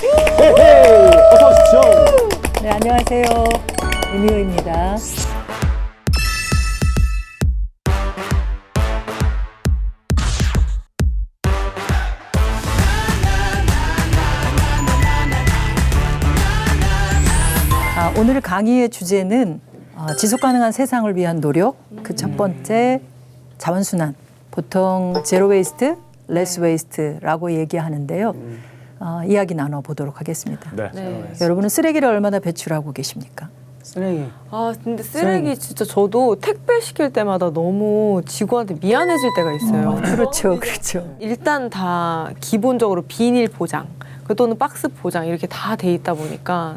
헤헤, 어서 오십시오. 네, 안녕하세요. 임희호입니다. 오늘 강의의 주제는 지속가능한 세상을 위한 노력, 그 첫 번째 자원순환, 보통 제로 웨이스트, 레스 웨이스트라고 얘기하는데요. 이야기 나눠보도록 하겠습니다. 네. 여러분은 쓰레기를 얼마나 배출하고 계십니까? 쓰레기. 근데 쓰레기 진짜 저도 택배 시킬 때마다 너무 지구한테 미안해질 때가 있어요. 그렇죠, 그렇죠. 일단 다 기본적으로 비닐 포장 또는 박스 포장 이렇게 다 돼 있다 보니까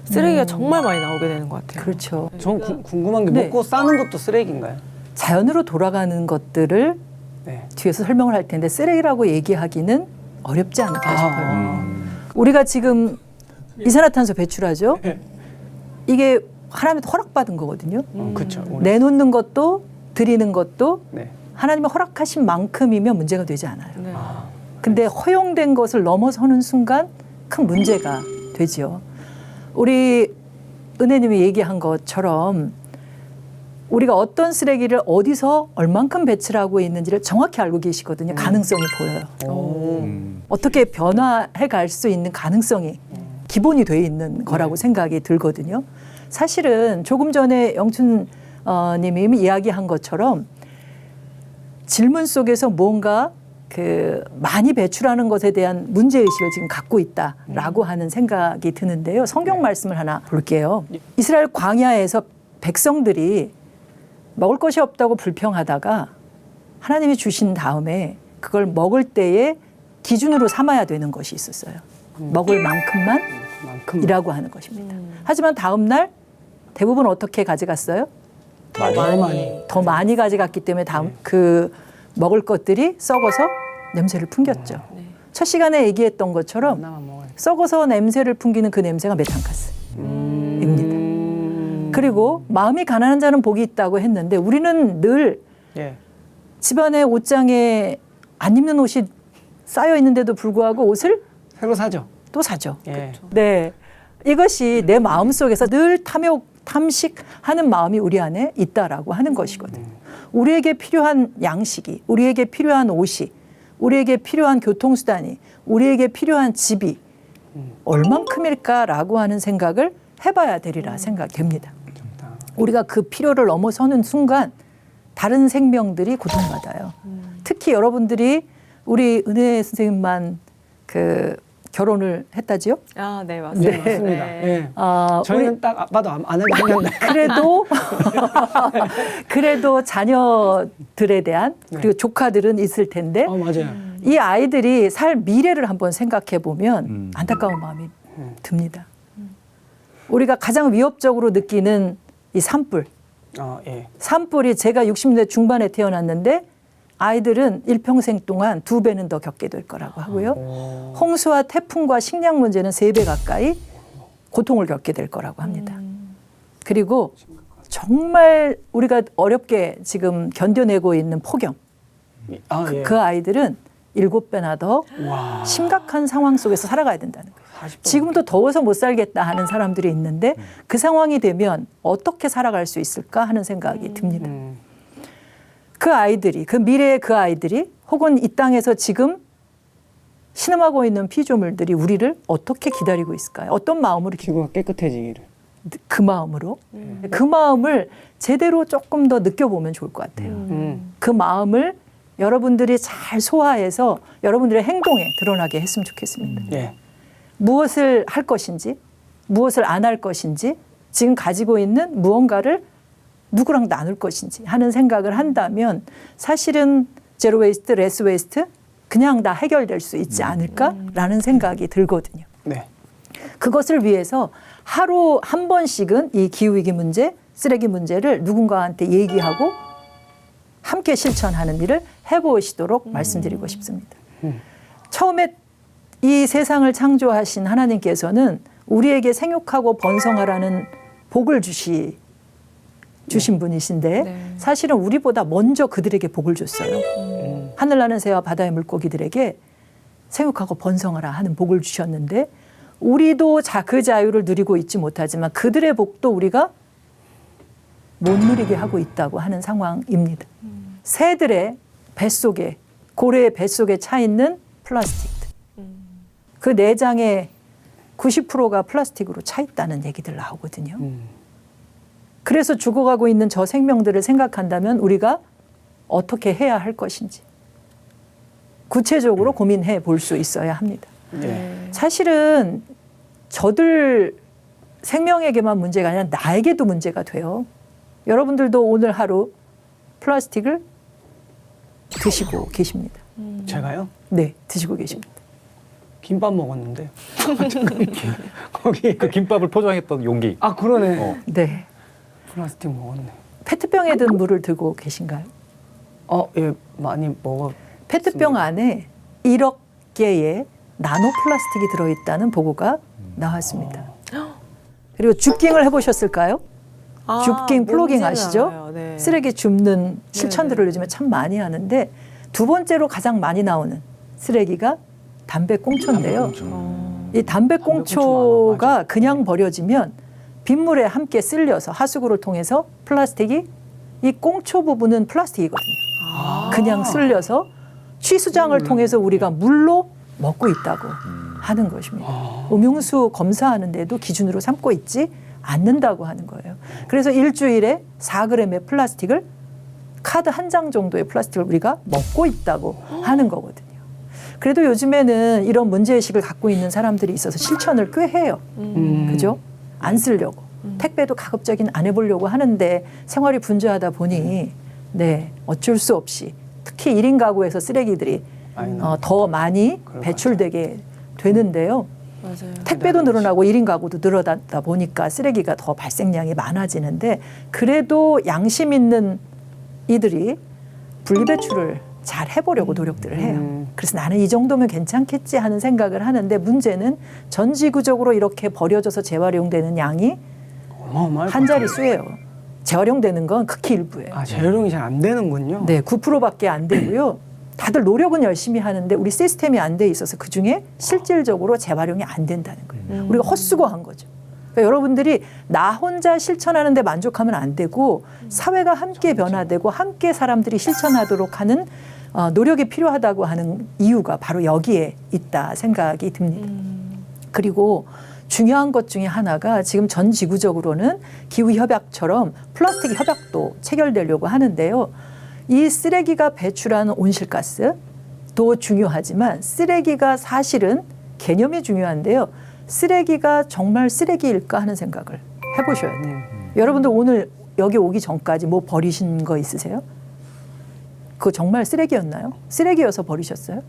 쓰레기가 정말 많이 나오게 되는 것 같아요. 그렇죠. 전 궁금한 게 네. 먹고 싸는 것도 쓰레기인가요? 자연으로 돌아가는 것들을 네. 뒤에서 설명을 할 텐데 쓰레기라고 얘기하기는 어렵지 않을까 싶어요. 우리가 지금 이산화탄소 배출하죠. 이게 하나님한테 허락받은 거거든요. 그렇죠. 내놓는 것도 드리는 것도 네. 하나님이 허락하신 만큼이면 문제가 되지 않아요. 네. 근데 허용된 것을 넘어서는 순간 큰 문제가 되죠. 우리 은혜님이 얘기한 것처럼 우리가 어떤 쓰레기를 어디서 얼만큼 배출하고 있는지를 정확히 알고 계시거든요. 가능성이 보여요. 어떻게 변화해 갈 수 있는 가능성이 기본이 돼 있는 거라고 생각이 들거든요. 사실은 조금 전에 영춘 님이 이야기한 것처럼 질문 속에서 뭔가 많이 배출하는 것에 대한 문제의식을 지금 갖고 있다라고 하는 생각이 드는데요. 성경 말씀을 하나 볼게요. 이스라엘 광야에서 백성들이 먹을 것이 없다고 불평하다가 하나님이 주신 다음에 그걸 먹을 때에 기준으로 삼아야 되는 것이 있었어요. 먹을 만큼만 이라고 하는 것입니다. 하지만 다음 날 대부분 어떻게 가져갔어요? 더 많이 가져갔기 때문에 그 먹을 것들이 썩어서 냄새를 풍겼죠. 첫 시간에 얘기했던 것처럼 썩어서 냄새를 풍기는 그 냄새가 메탄가스입니다. 그리고 마음이 가난한 자는 복이 있다고 했는데 우리는 늘 집안에 옷장에 안 입는 옷이 쌓여 있는데도 불구하고 옷을 새로 사죠. 또 사죠. 예. 네, 이것이 내 마음 속에서 늘 탐식하는 마음이 우리 안에 있다라고 하는 것이거든요. 우리에게 필요한 양식이, 우리에게 필요한 옷이, 우리에게 필요한 교통수단이, 우리에게 필요한 집이 얼만큼일까라고 하는 생각을 해봐야 되리라 생각됩니다. 우리가 그 필요를 넘어서는 순간 다른 생명들이 고통받아요. 특히 여러분들이 우리 은혜 선생님만 결혼을 했다지요? 네, 맞습니다. 네, 맞습니다. 네. 예. 우리 저희는 딱 봐도 안 해도 한다. 그래도 자녀들에 대한 그리고 조카들은 있을 텐데 맞아요. 이 아이들이 살 미래를 한번 생각해 보면 안타까운 마음이 듭니다. 우리가 가장 위협적으로 느끼는 이 산불. 예. 산불이 제가 60대 중반에 태어났는데 아이들은 일평생 동안 2배는 더 겪게 될 거라고 하고요. 홍수와 태풍과 식량 문제는 3배 가까이 고통을 겪게 될 거라고 합니다. 그리고 정말 우리가 어렵게 지금 견뎌내고 있는 폭염. 예. 그 아이들은 7배나 더 심각한 상황 속에서 살아가야 된다는 거예요. 지금도 더워서 못 살겠다 하는 사람들이 있는데 그 상황이 되면 어떻게 살아갈 수 있을까 하는 생각이 듭니다. 그 아이들이, 그 미래의 그 아이들이 혹은 이 땅에서 지금 신음하고 있는 피조물들이 우리를 어떻게 기다리고 있을까요? 어떤 마음으로 지구가 깨끗해지기를. 그 마음으로 그 마음을 제대로 조금 더 느껴보면 좋을 것 같아요. 그 마음을 여러분들이 잘 소화해서 여러분들의 행동에 드러나게 했으면 좋겠습니다. 예. 무엇을 할 것인지, 무엇을 안 할 것인지, 지금 가지고 있는 무언가를 누구랑 나눌 것인지 하는 생각을 한다면 사실은 제로 웨이스트, 레스 웨이스트 그냥 다 해결될 수 있지 않을까라는 생각이 들거든요. 네. 그것을 위해서 하루 한 번씩은 이 기후위기 문제, 쓰레기 문제를 누군가한테 얘기하고 함께 실천하는 일을 해보시도록 말씀드리고 싶습니다. 처음에 이 세상을 창조하신 하나님께서는 우리에게 생육하고 번성하라는 복을 주신 분이신데 사실은 우리보다 먼저 그들에게 복을 줬어요. 하늘나는 새와 바다의 물고기들에게 생육하고 번성하라 하는 복을 주셨는데 우리도 그 자유를 누리고 있지 못하지만 그들의 복도 우리가 못 누리게 하고 있다고 하는 상황입니다. 새들의 뱃속에, 고래의 뱃속에 차 있는 플라스틱들. 그 내장의 90%가 플라스틱으로 차 있다는 얘기들 나오거든요. 그래서 죽어가고 있는 저 생명들을 생각한다면 우리가 어떻게 해야 할 것인지 구체적으로 고민해 볼 수 있어야 합니다. 네. 사실은 저들 생명에게만 문제가 아니라 나에게도 문제가 돼요. 여러분들도 오늘 하루 플라스틱을 드시고 계십니다. 제가요? 네, 드시고 계십니다. 김밥 먹었는데. 거기 그 김밥을 포장했던 용기. 아 그러네. 네. 플라스틱 먹었네. 페트병에 든 물을 들고 계신가요? 예, 많이 먹어. 페트병 안에 1억 개의 나노 플라스틱이 들어있다는 보고가 나왔습니다. 그리고 줍깅을 해보셨을까요? 줍깅, 플로깅 뭔지는 아시죠? 알아요. 네. 쓰레기 줍는 실천들을 네. 요즘에 참 많이 하는데 두 번째로 가장 많이 나오는 쓰레기가 담배꽁초인데요. 이 담배꽁초가 그냥 버려지면 빗물에 함께 쓸려서 하수구를 통해서 플라스틱이 이 꽁초 부분은 플라스틱이거든요. 그냥 쓸려서 취수장을 통해서 우리가 물로 먹고 있다고 하는 것입니다. 음용수 검사하는데도 기준으로 삼고 있지 않는다고 하는 거예요. 그래서 일주일에 4g의 플라스틱을 카드 한 장 정도의 플라스틱을 우리가 먹고 있다고 하는 거거든요. 그래도 요즘에는 이런 문제의식을 갖고 있는 사람들이 있어서 실천을 꽤 해요. 그죠? 안 쓰려고. 택배도 가급적인 안 해보려고 하는데 생활이 분주하다 보니 네, 어쩔 수 없이 특히 1인 가구에서 쓰레기들이 더 많이 배출되게 되는데요. 맞아요. 택배도 늘어나고 1인 가구도 늘어나다 보니까 쓰레기가 더 발생량이 많아지는데 그래도 양심 있는 이들이 분리배출을 잘 해보려고 노력들을 해요. 그래서 나는 이 정도면 괜찮겠지 하는 생각을 하는데 문제는 전 지구적으로 이렇게 버려져서 재활용되는 양이 한 자릿수예요. 재활용되는 건 극히 일부예요. 아, 재활용이 잘 안 되는군요. 네, 9%밖에 안 되고요. 다들 노력은 열심히 하는데 우리 시스템이 안 돼 있어서 그중에 실질적으로 재활용이 안 된다는 거예요. 우리가 헛수고한 거죠. 그러니까 여러분들이 나 혼자 실천하는데 만족하면 안 되고 사회가 함께 변화되고 함께 사람들이 실천하도록 하는 노력이 필요하다고 하는 이유가 바로 여기에 있다 생각이 듭니다. 그리고 중요한 것 중에 하나가 지금 전 지구적으로는 기후협약처럼 플라스틱 협약도 체결되려고 하는데요. 이 쓰레기가 배출하는 온실가스도 중요하지만 쓰레기가 사실은 개념이 중요한데요. 쓰레기가 정말 쓰레기일까 하는 생각을 해보셔야 돼요. 여러분들 오늘 여기 오기 전까지 뭐 버리신 거 있으세요? 그거 정말 쓰레기였나요? 쓰레기여서 버리셨어요?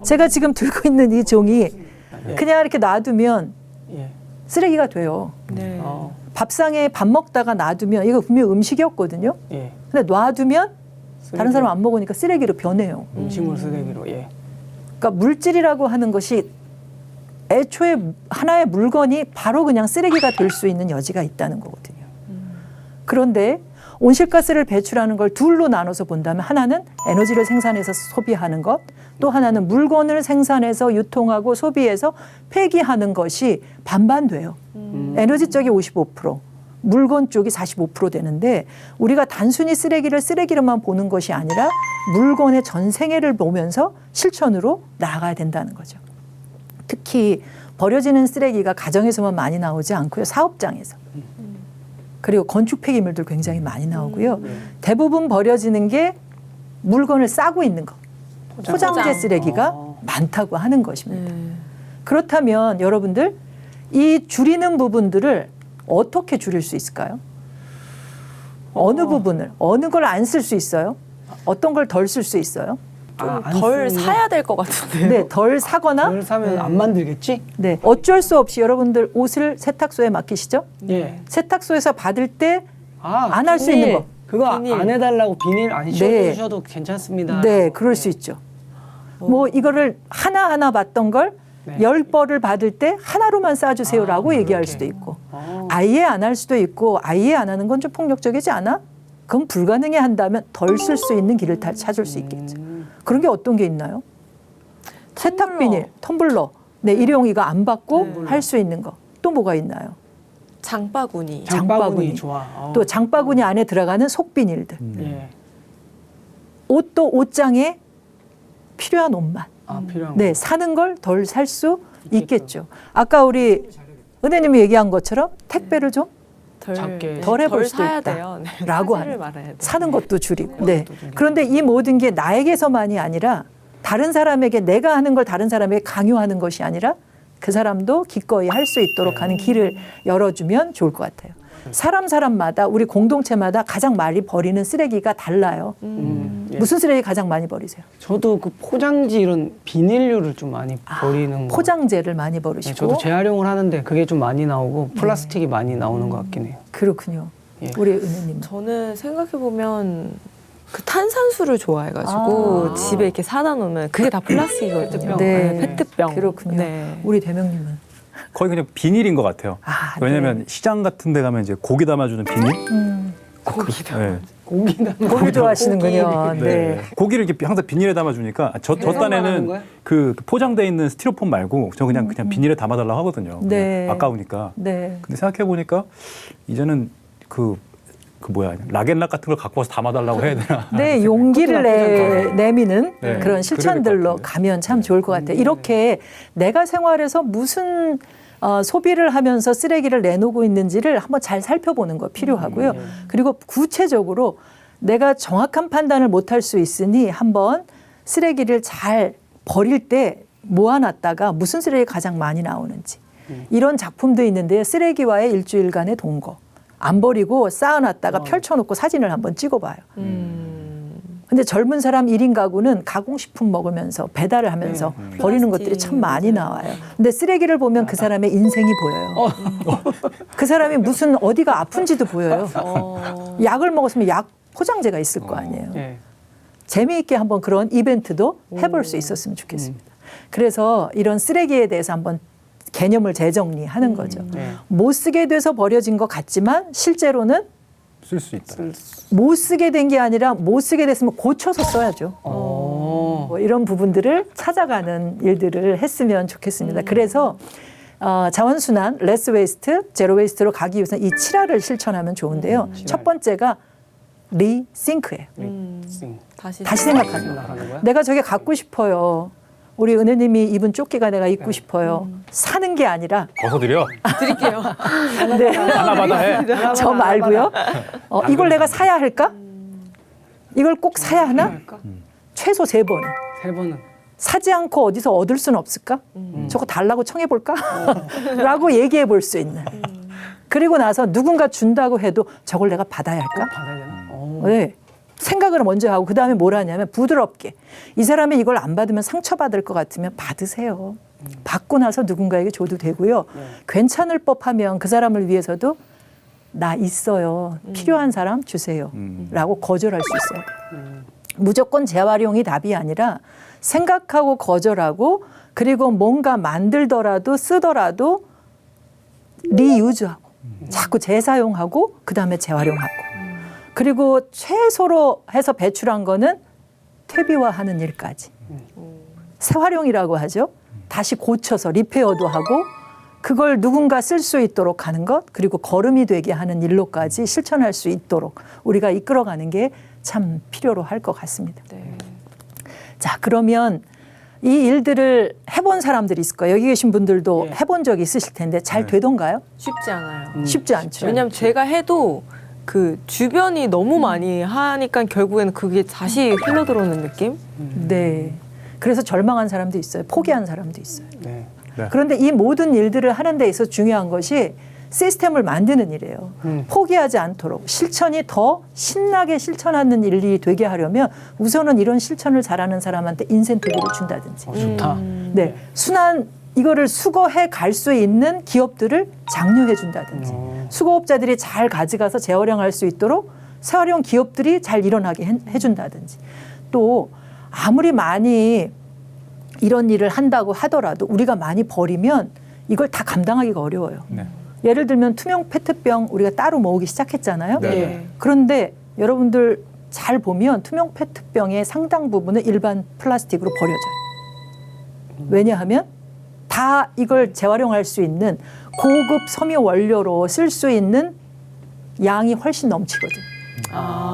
제가 지금 들고 있는 이 종이 그냥 이렇게 놔두면 예. 쓰레기가 돼요. 네. 밥상에 밥 먹다가 놔두면 이거 분명 음식이었거든요. 예. 근데 놔두면 다른 사람 안 먹으니까 쓰레기로 변해요. 음식물 쓰레기로. 예. 그러니까 물질이라고 하는 것이 애초에 하나의 물건이 바로 그냥 쓰레기가 될 수 있는 여지가 있다는 거거든요. 그런데 온실가스를 배출하는 걸 둘로 나눠서 본다면 하나는 에너지를 생산해서 소비하는 것, 또 하나는 물건을 생산해서 유통하고 소비해서 폐기하는 것이 반반 돼요. 에너지 쪽이 55%, 물건 쪽이 45% 되는데 우리가 단순히 쓰레기를 쓰레기로만 보는 것이 아니라 물건의 전 생애를 보면서 실천으로 나아가야 된다는 거죠. 특히 버려지는 쓰레기가 가정에서만 많이 나오지 않고요. 사업장에서. 그리고 건축 폐기물들 굉장히 많이 나오고요. 대부분 버려지는 게 물건을 싸고 있는 것. 포장재 쓰레기가 많다고 하는 것입니다. 그렇다면 여러분들 이 줄이는 부분들을 어떻게 줄일 수 있을까요? 어느 부분을, 어느 걸 안 쓸 수 있어요? 어떤 걸 덜 쓸 수 있어요? 안 덜 쓰는 사야 될 것 같은데요. 네, 덜 사거나 덜 사면 안 만들겠지? 네, 어쩔 수 없이 여러분들 옷을 세탁소에 맡기시죠? 예. 세탁소에서 받을 때 아, 안 할 수 있는 거. 그거 비닐. 안 해달라고 비닐 안 네. 씌워주셔도 괜찮습니다. 네, 그럴 수 있죠. 뭐 이거를 하나하나 받던 걸 네. 10벌을 받을 때 하나로만 싸주세요라고 얘기할 수도 있고 아예 안 할 수도 있고 아예 안 하는 건 좀 폭력적이지 않아? 그럼 불가능해 한다면 덜 쓸 수 있는 길을 찾을 수 있겠죠. 그런 게 어떤 게 있나요? 세탁 비닐, 텀블러, 네, 일회용 이거 안 받고 네. 할 수 있는 거. 또 뭐가 있나요? 장바구니. 장바구니. 좋아. 또 장바구니 안에 들어가는 속비닐들. 예. 옷도 옷장에 필요한 옷만. 필요한 네, 거. 사는 걸 덜 살 수 있겠죠. 아까 우리 은혜님이 얘기한 것처럼 택배를 좀 작게. 덜 해볼 수도 사야 있다. 돼요. 네. 라고 사지를 하는 말아야 돼요. 사는 것도 줄이고. 사는 네. 것도 줄이고. 그런데 이 모든 게 나에게서만이 아니라 다른 사람에게 내가 하는 걸 다른 사람에게 강요하는 것이 아니라 그 사람도 기꺼이 할 수 있도록 하는 길을 열어주면 좋을 것 같아요. 사람마다 우리 공동체마다 가장 많이 버리는 쓰레기가 달라요. 예. 무슨 쓰레기 가장 많이 버리세요? 저도 그 포장지 이런 비닐류를 좀 많이 버리는 거. 포장재를 많이 네, 버리시고. 저도 재활용을 하는데 그게 좀 많이 나오고 플라스틱이 많이 나오는 것 같긴 해요. 그렇군요. 예. 우리 은혜님. 저는 생각해 보면 그 탄산수를 좋아해가지고 아. 집에 이렇게 사다 놓으면 그게 다 플라스틱이거든요. 네. 네, 페트병. 그렇군요. 네. 우리 대명님은. 거의 그냥 비닐인 것 같아요. 아, 왜냐면 네. 시장 같은 데 가면 이제 고기 담아주는 비닐? 고기다. 네. 고기나 고기 좋아하시는군요. 네. 네. 고기를 이렇게 항상 비닐에 담아주니까 저 생각만 하는 딴에는 거야? 그 포장돼 있는 스티로폼 말고 저 그냥 비닐에 담아달라고 하거든요. 네. 그냥 아까우니까. 네. 근데 생각해 보니까 이제는 그 뭐야 락앤락 같은 걸 갖고 와서 담아달라고 해야 되나? 네, 용기를 내미는 네, 그런 실천들로 그래야 될것 같은데. 가면 참 좋을 것 같아요. 이렇게 내가 생활에서 무슨 소비를 하면서 쓰레기를 내놓고 있는지를 한번 잘 살펴보는 거 필요하고요. 그리고 구체적으로 내가 정확한 판단을 못할 수 있으니 한번 쓰레기를 잘 버릴 때 모아놨다가 무슨 쓰레기가 가장 많이 나오는지 이런 작품도 있는데 쓰레기와의 일주일간의 동거. 안 버리고 쌓아놨다가 펼쳐놓고 사진을 한번 찍어봐요. 근데 젊은 사람 1인 가구는 가공식품 먹으면서 배달을 하면서 버리는 것들이 참 많이 나와요. 근데 쓰레기를 보면 그 사람의 인생이 보여요. 그 사람이 무슨 어디가 아픈지도 보여요. 약을 먹었으면 약 포장재가 있을 거 아니에요. 예. 재미있게 한번 그런 이벤트도 해볼 수 있었으면 좋겠습니다. 그래서 이런 쓰레기에 대해서 한번 개념을 재정리하는 거죠. 네. 못 쓰게 돼서 버려진 것 같지만 실제로는 쓸 수 있다. 못 쓰게 된 게 아니라 못 쓰게 됐으면 고쳐서 써야죠. 뭐 이런 부분들을 찾아가는 일들을 했으면 좋겠습니다. 그래서 자원순환, 레스 웨이스트, 제로 웨이스트로 가기 위해서는 이 7R을 실천하면 좋은데요. 첫 번째가 리싱크예요. 다시 생각하는 생각하는 거야? 내가 저게 갖고 싶어요. 우리 은혜님이 입은 조끼가 내가 입고 싶어요. 사는 게 아니라 벗어드려. 드릴게요. 네. 하나마다 해. 저 말고요. 이걸 내가 사야 할까? 이걸 꼭 사야 하나? 최소 3번. 3번은 사지 않고 어디서 얻을 수는 없을까? 저거 달라고 청해볼까? 라고 얘기해 볼 수 있는. 그리고 나서 누군가 준다고 해도 저걸 내가 받아야 할까? 받아야 되나? 네. 생각을 먼저 하고 그다음에 뭘 하냐면 부드럽게 이 사람이 이걸 안 받으면 상처받을 것 같으면 받으세요. 받고 나서 누군가에게 줘도 되고요. 괜찮을 법하면 그 사람을 위해서도 나 있어요. 필요한 사람 주세요. 라고 거절할 수 있어요. 무조건 재활용이 답이 아니라 생각하고 거절하고 그리고 뭔가 만들더라도 쓰더라도 리유즈하고 자꾸 재사용하고 그다음에 재활용하고 그리고 최소로 해서 배출한 거는 퇴비화하는 일까지. 재활용이라고 하죠. 다시 고쳐서 리페어도 하고 그걸 누군가 쓸 수 있도록 하는 것 그리고 거름이 되게 하는 일로까지 실천할 수 있도록 우리가 이끌어가는 게 참 필요로 할 것 같습니다. 네. 자, 그러면 이 일들을 해본 사람들이 있을 거예요. 여기 계신 분들도 해본 적이 있으실 텐데 잘 되던가요? 쉽지 않아요. 쉽지 않죠. 왜냐하면 제가 해도 그 주변이 너무 많이 하니까 결국에는 그게 다시 흘러 들어오는 느낌? 네. 그래서 절망한 사람도 있어요. 포기한 사람도 있어요. 네. 그런데 이 모든 일들을 하는 데 있어서 중요한 것이 시스템을 만드는 일이에요. 포기하지 않도록 실천이 더 신나게 실천하는 일이 되게 하려면 우선은 이런 실천을 잘하는 사람한테 인센티브를 준다든지. 좋다. 네. 순환 이거를 수거해 갈 수 있는 기업들을 장려해 준다든지. 수거업자들이 잘 가져가서 재활용할 수 있도록 재활용 기업들이 잘 일어나게 해준다든지. 또 아무리 많이 이런 일을 한다고 하더라도 우리가 많이 버리면 이걸 다 감당하기가 어려워요. 네. 예를 들면 투명 페트병 우리가 따로 모으기 시작했잖아요. 네. 그런데 여러분들 잘 보면 투명 페트병의 상당 부분은 일반 플라스틱으로 버려져요. 왜냐하면 다 다 이걸 재활용할 수 있는 고급 섬유 원료로 쓸 수 있는 양이 훨씬 넘치거든.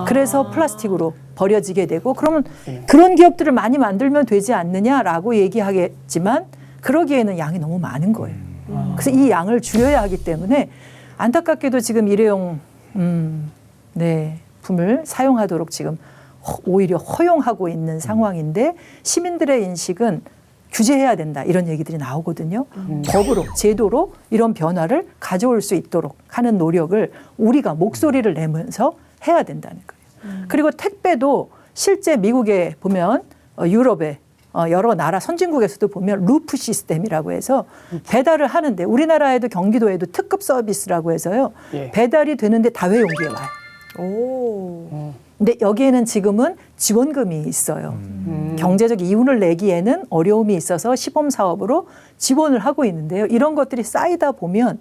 그래서 플라스틱으로 버려지게 되고 그러면 그런 기업들을 많이 만들면 되지 않느냐라고 얘기하겠지만 그러기에는 양이 너무 많은 거예요. 그래서 이 양을 줄여야 하기 때문에 안타깝게도 지금 일회용 품을 사용하도록 지금 오히려 허용하고 있는 상황인데 시민들의 인식은 규제해야 된다 이런 얘기들이 나오거든요. 법으로 제도로 이런 변화를 가져올 수 있도록 하는 노력을 우리가 목소리를 내면서 해야 된다는 거예요. 그리고 택배도 실제 미국에 보면 유럽에 여러 나라 선진국에서도 보면 루프 시스템이라고 해서 배달을 하는데 우리나라에도 경기도에도 특급 서비스라고 해서요. 예. 배달이 되는데 다회용기에 와요. 오. 근데 여기에는 지금은 지원금이 있어요. 경제적 이윤을 내기에는 어려움이 있어서 시범 사업으로 지원을 하고 있는데요. 이런 것들이 쌓이다 보면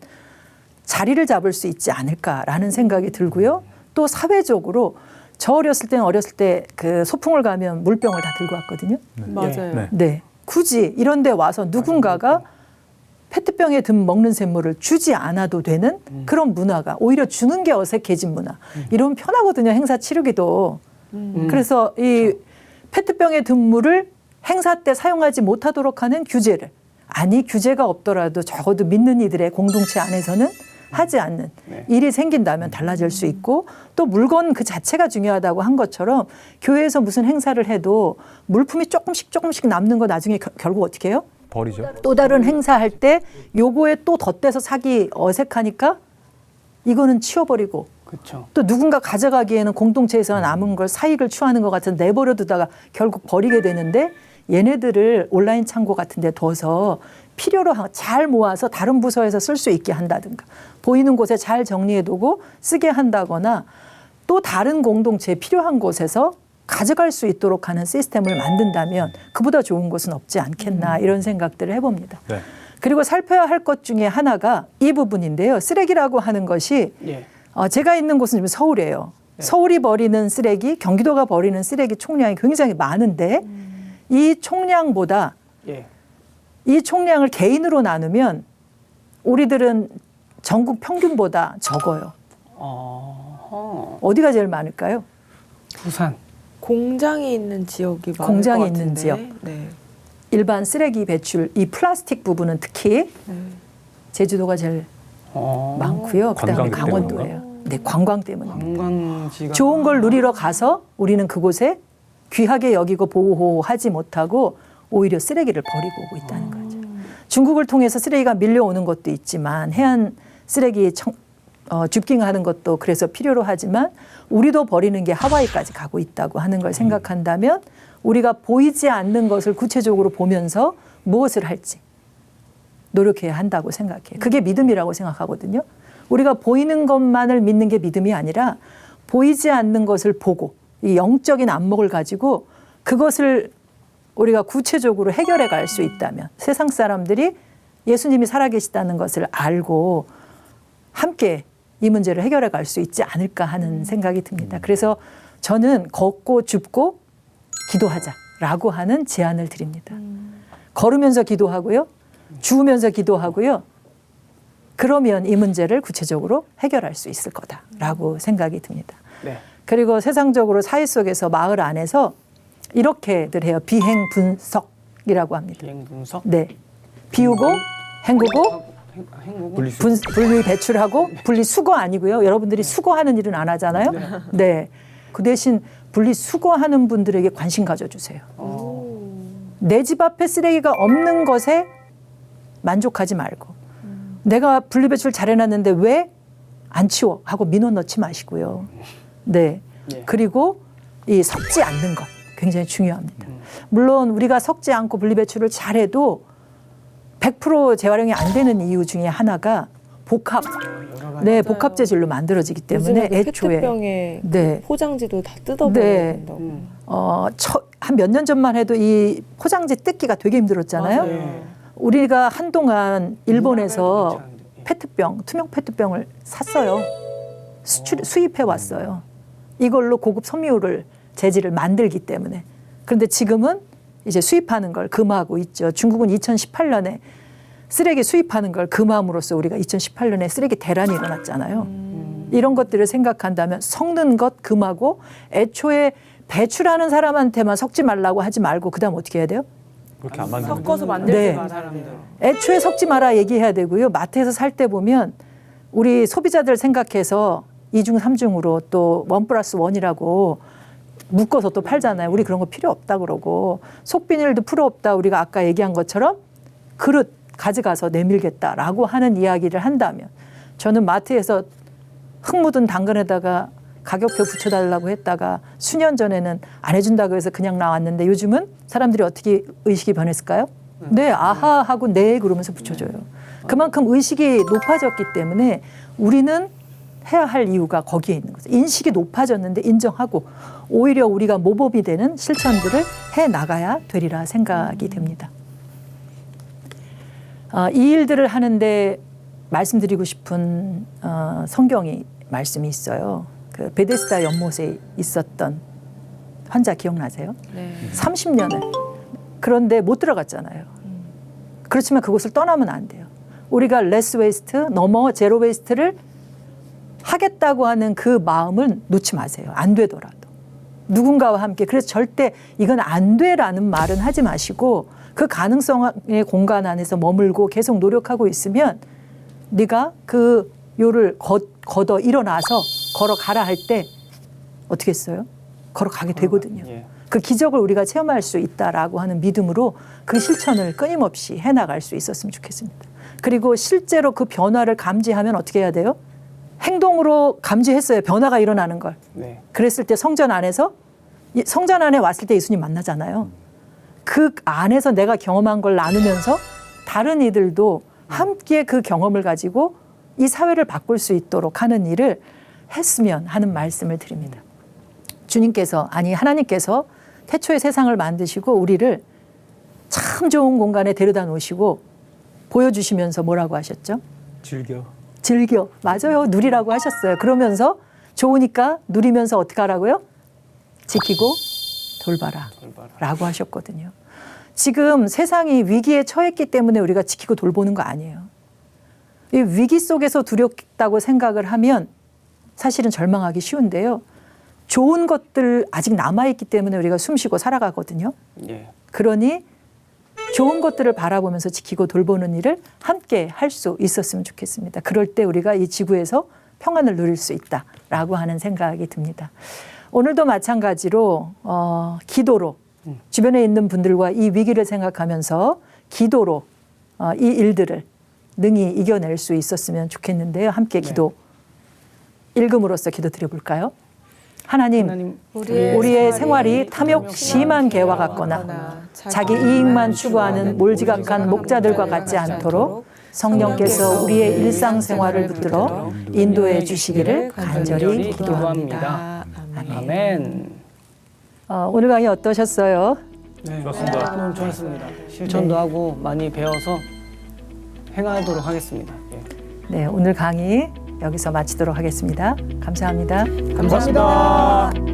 자리를 잡을 수 있지 않을까라는 생각이 들고요. 또 사회적으로 저 어렸을 때 그 소풍을 가면 물병을 다 들고 왔거든요. 맞아요. 네. 네. 굳이 이런 데 와서 누군가가 페트병에 든 먹는 샘물을 주지 않아도 되는 그런 문화가 오히려 주는 게 어색해진 문화. 이러면 편하거든요. 행사 치르기도. 그래서 이 페트병에 든 물을 행사 때 사용하지 못하도록 하는 규제를 아니 규제가 없더라도 적어도 믿는 이들의 공동체 안에서는 하지 않는 일이 생긴다면 달라질 수 있고 또 물건 그 자체가 중요하다고 한 것처럼 교회에서 무슨 행사를 해도 물품이 조금씩 남는 거 나중에 결국 어떻게 해요? 버리죠. 또 다른 행사할 때 요거에 또 덧대서 사기 어색하니까 이거는 치워버리고 그렇죠. 또 누군가 가져가기에는 공동체에서 남은 걸 사익을 추하는 것 같아서 내버려 두다가 결국 버리게 되는데 얘네들을 온라인 창고 같은 데 둬서 필요로 잘 모아서 다른 부서에서 쓸 수 있게 한다든가 보이는 곳에 잘 정리해두고 쓰게 한다거나 또 다른 공동체에 필요한 곳에서 가져갈 수 있도록 하는 시스템을 만든다면 그보다 좋은 것은 없지 않겠나 이런 생각들을 해봅니다. 네. 그리고 살펴야 할 것 중에 하나가 이 부분인데요. 쓰레기라고 하는 것이 예. 제가 있는 곳은 지금 서울이에요. 서울이 버리는 쓰레기, 경기도가 버리는 쓰레기 총량이 굉장히 많은데 이 총량보다 예. 이 총량을 개인으로 나누면 우리들은 전국 평균보다 적어요. 어디가 제일 많을까요? 부산. 공장이 있는 지역이 많을 공장이 것 있는 같은데. 지역. 네. 일반 쓰레기 배출, 이 플라스틱 부분은 특히 제주도가 제일 많고요. 그다음에 관광 강원도예요. 네, 관광 때문입니다. 관광지가 좋은 걸 누리러 가서 우리는 그곳에 귀하게 여기고 보호하지 못하고 오히려 쓰레기를 버리고 오고 있다는 거죠. 중국을 통해서 쓰레기가 밀려오는 것도 있지만 해안 쓰레기 줍깅하는 것도 그래서 필요로 하지만 우리도 버리는 게 하와이까지 가고 있다고 하는 걸 생각한다면 우리가 보이지 않는 것을 구체적으로 보면서 무엇을 할지 노력해야 한다고 생각해요. 그게 믿음이라고 생각하거든요. 우리가 보이는 것만을 믿는 게 믿음이 아니라 보이지 않는 것을 보고 이 영적인 안목을 가지고 그것을 우리가 구체적으로 해결해 갈 수 있다면 세상 사람들이 예수님이 살아계시다는 것을 알고 함께 이 문제를 해결해 갈 수 있지 않을까 하는 생각이 듭니다. 그래서 저는 걷고 줍고 기도하자라고 하는 제안을 드립니다. 걸으면서 기도하고요. 주우면서 기도하고요. 그러면 이 문제를 구체적으로 해결할 수 있을 거다라고 생각이 듭니다. 네. 그리고 세상적으로 사회 속에서 마을 안에서 이렇게들 해요. 비행 분석이라고 합니다. 비행 분석. 네. 비우고 헹구고 행국. 분리 배출하고 분리 수거 아니고요. 여러분들이 수거하는 일은 안 하잖아요. 네. 그 대신 분리 수거하는 분들에게 관심 가져주세요. 내 집 앞에 쓰레기가 없는 것에 만족하지 말고 내가 분리 배출 잘 해놨는데 왜 안 치워 하고 민원 넣지 마시고요. 네. 예. 그리고 이 섞지 않는 것 굉장히 중요합니다. 물론 우리가 섞지 않고 분리 배출을 잘해도 100% 재활용이 안 되는 이유 중에 하나가 복합 재질로 만들어지기 때문에 요즘에도 애초에 페트병에 네. 포장지도 다 뜯어버려야 네. 된다고. 한 몇 년 전만 해도 이 포장지 뜯기가 되게 힘들었잖아요. 네. 우리가 한동안 일본에서 괜찮은데. 페트병, 투명 페트병을 샀어요. 수입해 왔어요. 이걸로 고급 섬유를 재질을 만들기 때문에. 그런데 지금은 이제 수입하는 걸 금하고 있죠. 중국은 2018년에 쓰레기 수입하는 걸 금함으로써 우리가 2018년에 쓰레기 대란이 일어났잖아요. 이런 것들을 생각한다면 섞는 것 금하고 애초에 배출하는 사람한테만 섞지 말라고 하지 말고 그다음 어떻게 해야 돼요? 그렇게 안 만드는 섞어서 만들지 네. 마 사람들. 애초에 섞지 마라 얘기해야 되고요. 마트에서 살 때 보면 우리 소비자들 생각해서 2중, 3중으로 또 1+1이라고 묶어서 또 팔잖아요. 우리 그런 거 필요 없다 그러고 속비닐도 필요 없다. 우리가 아까 얘기한 것처럼 그릇 가져가서 내밀겠다라고 하는 이야기를 한다면 저는 마트에서 흙 묻은 당근에다가 가격표 붙여달라고 했다가 수년 전에는 안 해준다고 해서 그냥 나왔는데 요즘은 사람들이 어떻게 의식이 변했을까요? 네, 아하 하고 네 그러면서 붙여줘요. 그만큼 의식이 높아졌기 때문에 우리는 해야 할 이유가 거기에 있는 거죠. 인식이 높아졌는데 인정하고 오히려 우리가 모범이 되는 실천들을 해 나가야 되리라 생각이 됩니다. 이 일들을 하는데 말씀드리고 싶은 성경이 말씀이 있어요. 그 베데스다 연못에 있었던 환자 기억나세요? 네. 30년을. 그런데 못 들어갔잖아요. 그렇지만 그곳을 떠나면 안 돼요. 우리가 레스 웨이스트, 넘어 제로 웨이스트를 하겠다고 하는 그 마음을 놓지 마세요. 안 되더라도. 누군가와 함께. 그래서 절대 이건 안 돼라는 말은 하지 마시고 그 가능성의 공간 안에서 머물고 계속 노력하고 있으면 네가 그 요를 걷어 일어나서 걸어가라 할 때 어떻게 했어요? 걸어가게 되거든요. 예. 그 기적을 우리가 체험할 수 있다라고 하는 믿음으로 그 실천을 끊임없이 해나갈 수 있었으면 좋겠습니다. 그리고 실제로 그 변화를 감지하면 어떻게 해야 돼요? 행동으로 감지했어요. 변화가 일어나는 걸. 네. 그랬을 때 성전 안에서 성전 안에 왔을 때 예수님 만나잖아요. 그 안에서 내가 경험한 걸 나누면서 다른 이들도 함께 그 경험을 가지고 이 사회를 바꿀 수 있도록 하는 일을 했으면 하는 말씀을 드립니다. 주님께서 아니 하나님께서 태초에 세상을 만드시고 우리를 참 좋은 공간에 데려다 놓으시고 보여주시면서 뭐라고 하셨죠? 즐겨. 즐겨. 맞아요. 누리라고 하셨어요. 그러면서 좋으니까 누리면서 어떻게 하라고요? 지키고 돌봐라. 라고 하셨거든요. 지금 세상이 위기에 처했기 때문에 우리가 지키고 돌보는 거 아니에요. 이 위기 속에서 두렵다고 생각을 하면 사실은 절망하기 쉬운데요. 좋은 것들 아직 남아있기 때문에 우리가 숨쉬고 살아가거든요. 예. 그러니 좋은 것들을 바라보면서 지키고 돌보는 일을 함께 할 수 있었으면 좋겠습니다. 그럴 때 우리가 이 지구에서 평안을 누릴 수 있다라고 하는 생각이 듭니다. 오늘도 마찬가지로 기도로 주변에 있는 분들과 이 위기를 생각하면서 기도로 이 일들을 능히 이겨낼 수 있었으면 좋겠는데요. 함께 기도 읽음으로써 기도 드려볼까요? 하나님, 우리의 생활이 탐욕 심한 개와 같거나 자기 이익만 추구하는 몰지각한 목자들과 같지 않도록 성령께서 우리의 일상생활을 붙들어 인도해 주시기를 간절히 기도합니다. 아멘. 오늘 강의 어떠셨어요? 네, 그렇습니다. 너무 좋았습니다. 실천도 하고 많이 배워서 행하도록 하겠습니다. 예. 네, 오늘 강의 여기서 마치도록 하겠습니다. 감사합니다. 감사합니다.